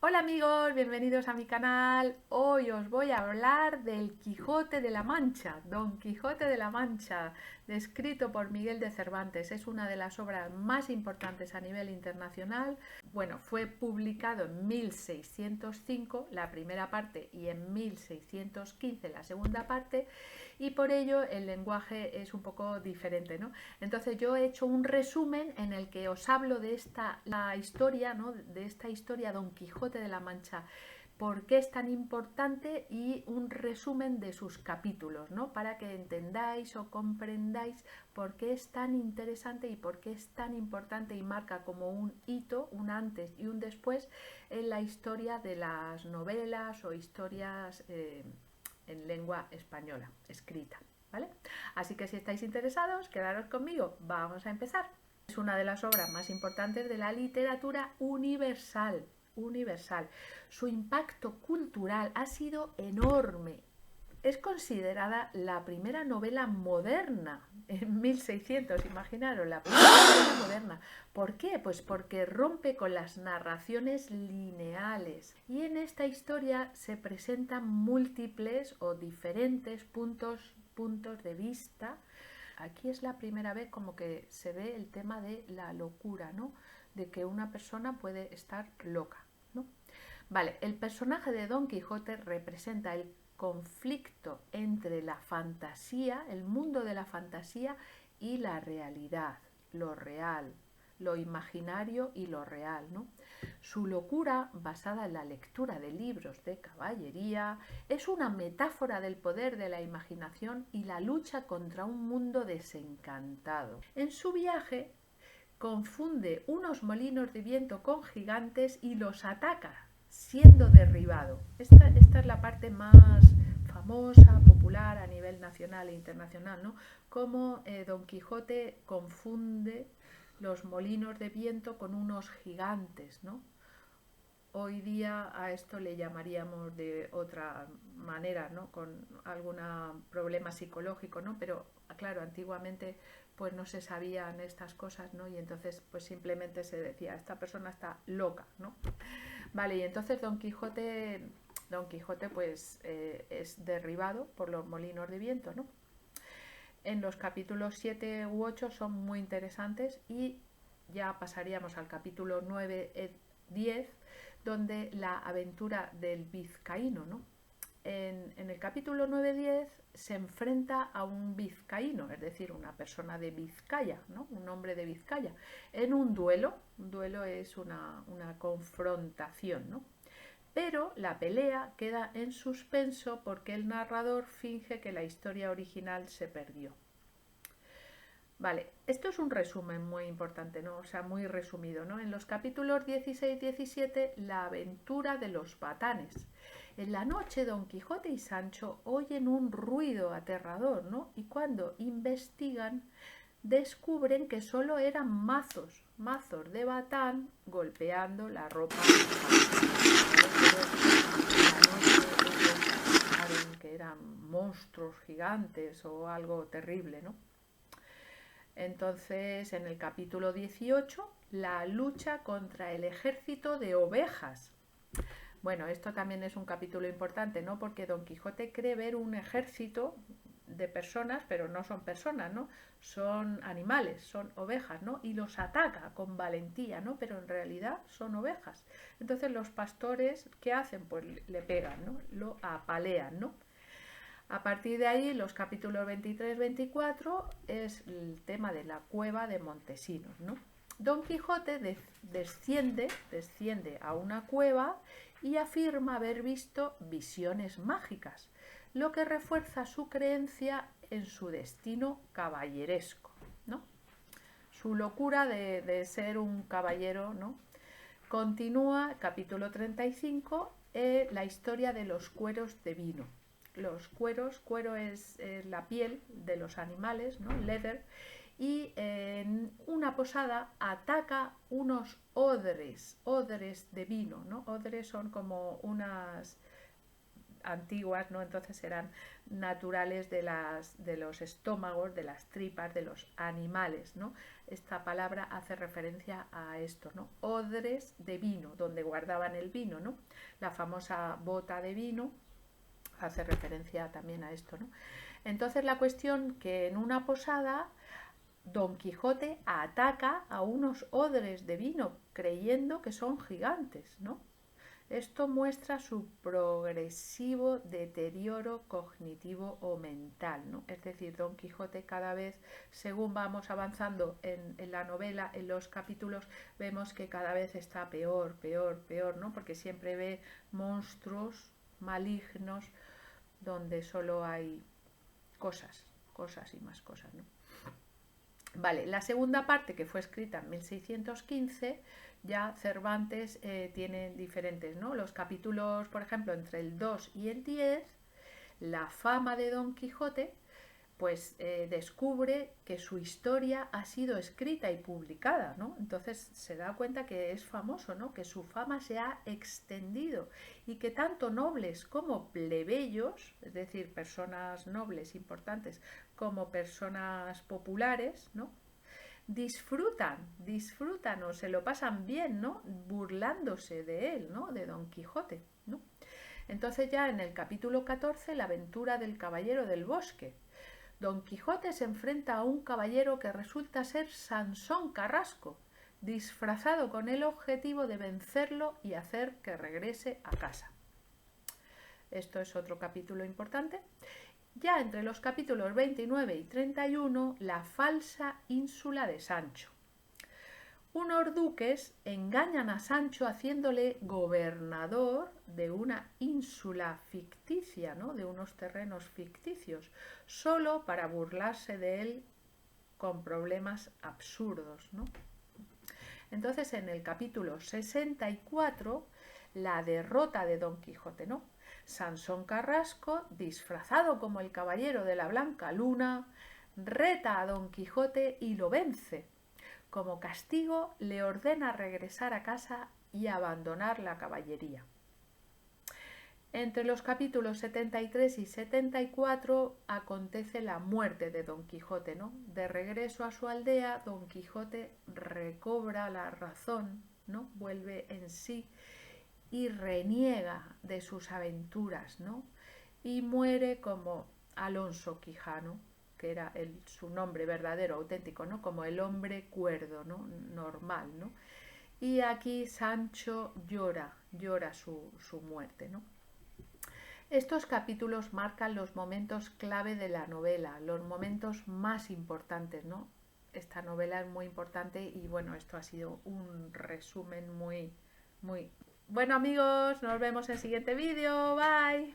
Hola amigos, bienvenidos a mi canal. Hoy os voy a hablar del Quijote de la Mancha, Don Quijote de la Mancha, escrito por Miguel de Cervantes. Es una de las obras más importantes a nivel internacional. Bueno, fue publicado en 1605 la primera parte y en 1615 la segunda parte, y por ello el lenguaje es un poco diferente, ¿no? Entonces yo he hecho un resumen en el que os hablo de la historia, ¿no? De esta historia Don Quijote de la Mancha, por qué es tan importante y un resumen de sus capítulos, ¿no? Para que entendáis o comprendáis por qué es tan interesante y por qué es tan importante y marca como un hito, un antes y un después en la historia de las novelas o historias en lengua española escrita, ¿vale? Así que si estáis interesados, quedaros conmigo. Vamos a empezar. Es una de las obras más importantes de la literatura universal. Su impacto cultural ha sido enorme. Es considerada la primera novela moderna en 1600, imaginaros, la primera novela moderna. ¿Por qué? Pues porque rompe con las narraciones lineales y en esta historia se presentan múltiples o diferentes puntos de vista. Aquí es la primera vez como que se ve el tema de la locura, ¿no? De que una persona puede estar loca, ¿no? Vale, el personaje de Don Quijote representa el conflicto entre la fantasía, el mundo de la fantasía y la realidad, lo real, lo imaginario y lo real, ¿no? Su locura, basada en la lectura de libros de caballería, es una metáfora del poder de la imaginación y la lucha contra un mundo desencantado. En su viaje, confunde unos molinos de viento con gigantes y los ataca, siendo derribado. Esta es la parte más famosa, popular a nivel nacional e internacional, ¿no? Cómo Don Quijote confunde los molinos de viento con unos gigantes, ¿no? Hoy día a esto le llamaríamos de otra manera, ¿no? Con algún problema psicológico, ¿no? Pero claro, antiguamente pues no se sabían estas cosas, ¿no? Y entonces pues simplemente se decía, esta persona está loca, ¿no? Vale, y entonces Don Quijote pues es derribado por los molinos de viento, ¿no? En los capítulos 7 u 8 son muy interesantes y ya pasaríamos al capítulo 9 y 10, donde la aventura del vizcaíno, ¿no? En el capítulo 9-10 se enfrenta a un vizcaíno, es decir, una persona de Vizcaya, ¿no? Un hombre de Vizcaya, en un duelo. Un duelo es una confrontación, ¿no? Pero la pelea queda en suspenso porque el narrador finge que la historia original se perdió. Vale, esto es un resumen muy importante, ¿no? O sea, muy resumido, ¿no? En los capítulos 16-17, la aventura de los batanes. En la noche, Don Quijote y Sancho oyen un ruido aterrador, ¿no? Y cuando investigan, descubren que solo eran mazos de batán golpeando la ropa pensaron que eran monstruos gigantes o algo terrible, ¿no? Entonces, en el capítulo 18, la lucha contra el ejército de ovejas. Bueno, esto también es un capítulo importante, ¿no? Porque Don Quijote cree ver un ejército de personas, pero no son personas, ¿no? Son animales, son ovejas, ¿no? Y los ataca con valentía, ¿no? Pero en realidad son ovejas. Entonces los pastores, ¿qué hacen? Pues le pegan, ¿no? Lo apalean, ¿no? A partir de ahí, los capítulos 23-24 es el tema de la cueva de Montesinos, ¿no? Don Quijote desciende a una cueva y afirma haber visto visiones mágicas, lo que refuerza su creencia en su destino caballeresco, ¿no? Su locura de ser un caballero, ¿no? Continúa, capítulo 35, la historia de los cueros de vino. Los cuero es la piel de los animales, ¿no? Leather, y en una posada ataca unos odres de vino, ¿no? Odres son como unas antiguas, ¿no? Entonces eran naturales de los estómagos, de las tripas, de los animales, ¿no? Esta palabra hace referencia a esto, ¿no? Odres de vino, donde guardaban el vino, ¿no? La famosa bota de vino hace referencia también a esto, ¿no? Entonces la cuestión que en una posada Don Quijote ataca a unos odres de vino creyendo que son gigantes, ¿no? Esto muestra su progresivo deterioro cognitivo o mental, ¿no? Es decir, Don Quijote cada vez, según vamos avanzando en la novela, en los capítulos, vemos que cada vez está peor, peor, peor, ¿no? Porque siempre ve monstruos malignos donde solo hay cosas, cosas y más cosas, ¿no? Vale, la segunda parte, que fue escrita en 1615, ya Cervantes tiene diferentes, ¿no? Los capítulos, por ejemplo, entre el 2 y el 10, la fama de Don Quijote, pues descubre que su historia ha sido escrita y publicada, ¿no? Entonces se da cuenta que es famoso, ¿no? Que su fama se ha extendido y que tanto nobles como plebeyos, es decir, personas nobles importantes como personas populares, ¿no? Disfrutan o se lo pasan bien, ¿no? Burlándose de él, ¿no? De Don Quijote, ¿no? Entonces ya en el capítulo 14, la aventura del caballero del bosque, Don Quijote se enfrenta a un caballero que resulta ser Sansón Carrasco, disfrazado con el objetivo de vencerlo y hacer que regrese a casa. Esto es otro capítulo importante. Ya entre los capítulos 29 y 31, la falsa ínsula de Sancho. Unos duques engañan a Sancho haciéndole gobernador de una ínsula ficticia, ¿no? De unos terrenos ficticios, solo para burlarse de él con problemas absurdos, ¿no? Entonces, en el capítulo 64, la derrota de Don Quijote, ¿no? Sansón Carrasco, disfrazado como el caballero de la Blanca Luna, reta a Don Quijote y lo vence. Como castigo, le ordena regresar a casa y abandonar la caballería. Entre los capítulos 73 y 74 acontece la muerte de Don Quijote, ¿no? De regreso a su aldea, Don Quijote recobra la razón, ¿no? Vuelve en sí y reniega de sus aventuras, ¿no? Y muere como Alonso Quijano, que era su nombre verdadero, auténtico, ¿no? Como el hombre cuerdo, ¿no? Normal, ¿no? Y aquí Sancho llora su muerte, ¿no? Estos capítulos marcan los momentos clave de la novela, los momentos más importantes, ¿no? Esta novela es muy importante y bueno, esto ha sido un resumen muy... Bueno amigos, nos vemos en el siguiente vídeo, bye.